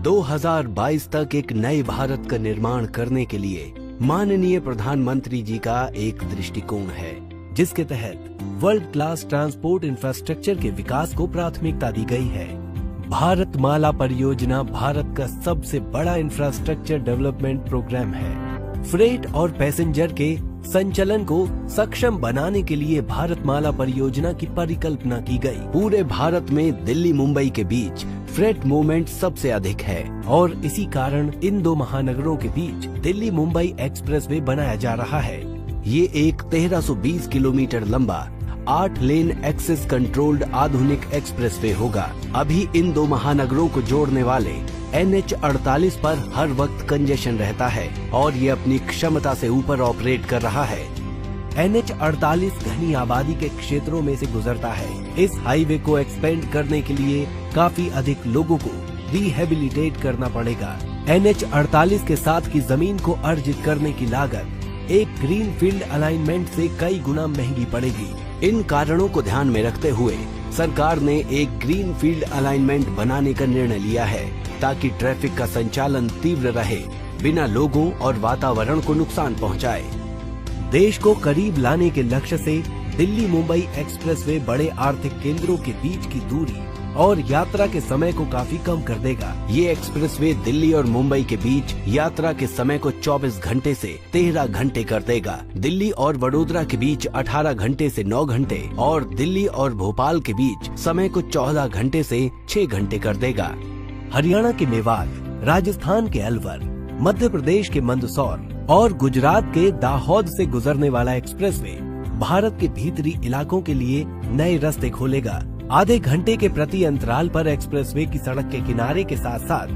2022 तक एक नए भारत का निर्माण करने के लिए माननीय प्रधानमंत्री जी का एक दृष्टिकोण है, जिसके तहत वर्ल्ड क्लास ट्रांसपोर्ट इंफ्रास्ट्रक्चर के विकास को प्राथमिकता दी गई है। भारत माला परियोजना भारत का सबसे बड़ा इंफ्रास्ट्रक्चर डेवलपमेंट प्रोग्राम है। फ्रेट और पैसेंजर के संचलन को सक्षम बनाने के लिए भारत माला परियोजना की परिकल्पना की गई। पूरे भारत में दिल्ली मुंबई के बीच फ्रेट मूवमेंट सबसे अधिक है और इसी कारण इन दो महानगरों के बीच दिल्ली मुंबई एक्सप्रेसवे बनाया जा रहा है। ये एक 1320 किलोमीटर लंबा 8 लेन एक्सेस कंट्रोल्ड आधुनिक एक्सप्रेसवे होगा। अभी इन दो महानगरों को जोड़ने वाले NH48 पर हर वक्त कंजेशन रहता है और ये अपनी क्षमता से ऊपर ऑपरेट कर रहा है। NH48 घनी आबादी के क्षेत्रों में से गुजरता है। इस हाईवे को एक्सपेंड करने के लिए काफी अधिक लोगों को रिहेबिलिटेट करना पड़ेगा। NH48 के साथ की जमीन को अर्जित करने की लागत एक ग्रीन फील्ड अलाइनमेंट से कई गुना महंगी पड़ेगी। इन कारणों को ध्यान में रखते हुए सरकार ने एक ग्रीन फील्ड अलाइनमेंट बनाने का निर्णय लिया है, ताकि ट्रैफिक का संचालन तीव्र रहे, बिना लोगों और वातावरण को नुकसान पहुंचाए। देश को करीब लाने के लक्ष्य से दिल्ली मुंबई एक्सप्रेसवे बड़े आर्थिक केंद्रों के बीच की दूरी और यात्रा के समय को काफी कम कर देगा। ये एक्सप्रेसवे दिल्ली और मुंबई के बीच यात्रा के समय को 24 घंटे से 13 घंटे कर देगा। दिल्ली और वडोदरा के बीच 18 घंटे से 9 घंटे और दिल्ली और भोपाल के बीच समय को 14 घंटे से 6 घंटे कर देगा। हरियाणा के मेवात, राजस्थान के अलवर, मध्य प्रदेश के मंदसौर और गुजरात के दाहोद से गुजरने वाला एक्सप्रेसवे भारत के भीतरी इलाकों के लिए नए रास्ते खोलेगा। आधे घंटे के प्रति अंतराल पर एक्सप्रेसवे की सड़क के किनारे के साथ साथ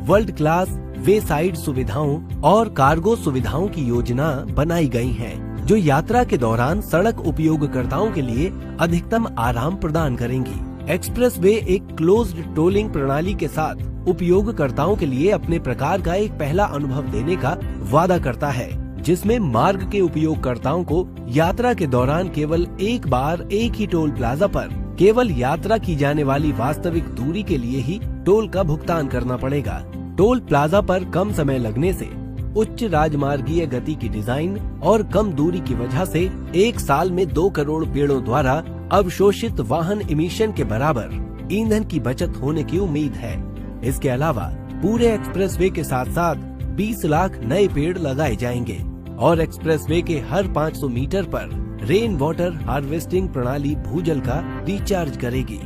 वर्ल्ड क्लास वे साइड सुविधाओं और कार्गो सुविधाओं की योजना बनाई गई है, जो यात्रा के दौरान सड़क उपयोगकर्ताओं के लिए अधिकतम आराम प्रदान करेंगी। एक्सप्रेसवे एक क्लोज्ड टोलिंग प्रणाली के साथ उपयोगकर्ताओं के लिए अपने प्रकार का एक पहला अनुभव देने का वादा करता है, जिसमें मार्ग के उपयोगकर्ताओं को यात्रा के दौरान केवल एक बार एक ही टोल प्लाजा पर केवल यात्रा की जाने वाली वास्तविक दूरी के लिए ही टोल का भुगतान करना पड़ेगा। टोल प्लाजा पर कम समय लगने से, उच्च राजमार्गीय गति की डिजाइन और कम दूरी की वजह से 1 साल में 2 करोड़ पेड़ों द्वारा अवशोषित वाहन इमिशन के बराबर ईंधन की बचत होने की उम्मीद है। इसके अलावा पूरे एक्सप्रेसवे के साथ साथ 20 लाख नए पेड़ लगाए जाएंगे और एक्सप्रेसवे के हर 500 मीटर पर रेन वाटर हार्वेस्टिंग प्रणाली भूजल का रिचार्ज करेगी।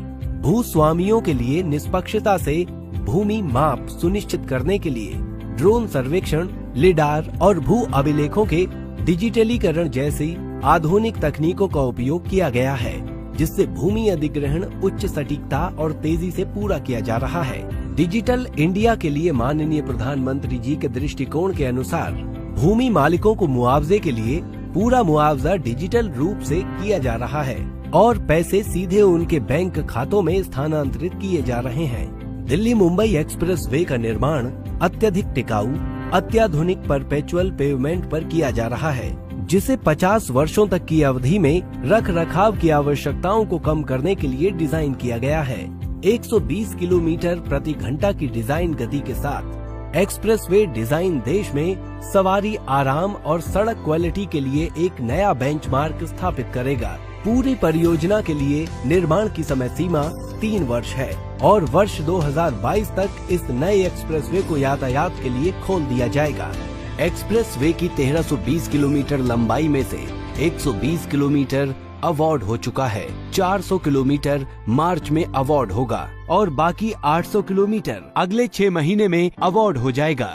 भूस्वामियों के लिए निष्पक्षता से भूमि माप सुनिश्चित करने के लिए ड्रोन सर्वेक्षण, लिडार और भू अभिलेखों के डिजिटलीकरण जैसी आधुनिक तकनीकों का उपयोग किया गया है, जिससे भूमि अधिग्रहण उच्च सटीकता और तेजी से पूरा किया जा रहा है। डिजिटल इंडिया के लिए माननीय प्रधानमंत्री जी के दृष्टिकोण के अनुसार भूमि मालिकों को मुआवजे के लिए पूरा मुआवजा डिजिटल रूप से किया जा रहा है और पैसे सीधे उनके बैंक खातों में स्थानांतरित किए जा रहे हैं। दिल्ली मुंबई एक्सप्रेसवे का निर्माण अत्यधिक टिकाऊ, अत्याधुनिक परपेचुअल पेवमेंट पर किया जा रहा है, जिसे 50 वर्षों तक की अवधि में रख रखाव की आवश्यकताओं को कम करने के लिए डिजाइन किया गया है। 120 किलोमीटर प्रति घंटा की डिजाइन गति के साथ एक्सप्रेसवे डिजाइन देश में सवारी आराम और सड़क क्वालिटी के लिए एक नया बेंचमार्क स्थापित करेगा। पूरी परियोजना के लिए निर्माण की समय सीमा 3 वर्ष है और वर्ष 2022 तक इस नए एक्सप्रेसवे को यातायात के लिए खोल दिया जाएगा। एक्सप्रेसवे की 1320 किलोमीटर लंबाई में से 120 किलोमीटर अवार्ड हो चुका है, 400 किलोमीटर मार्च में अवार्ड होगा और बाकी 800 किलोमीटर अगले 6 महीने में अवार्ड हो जाएगा।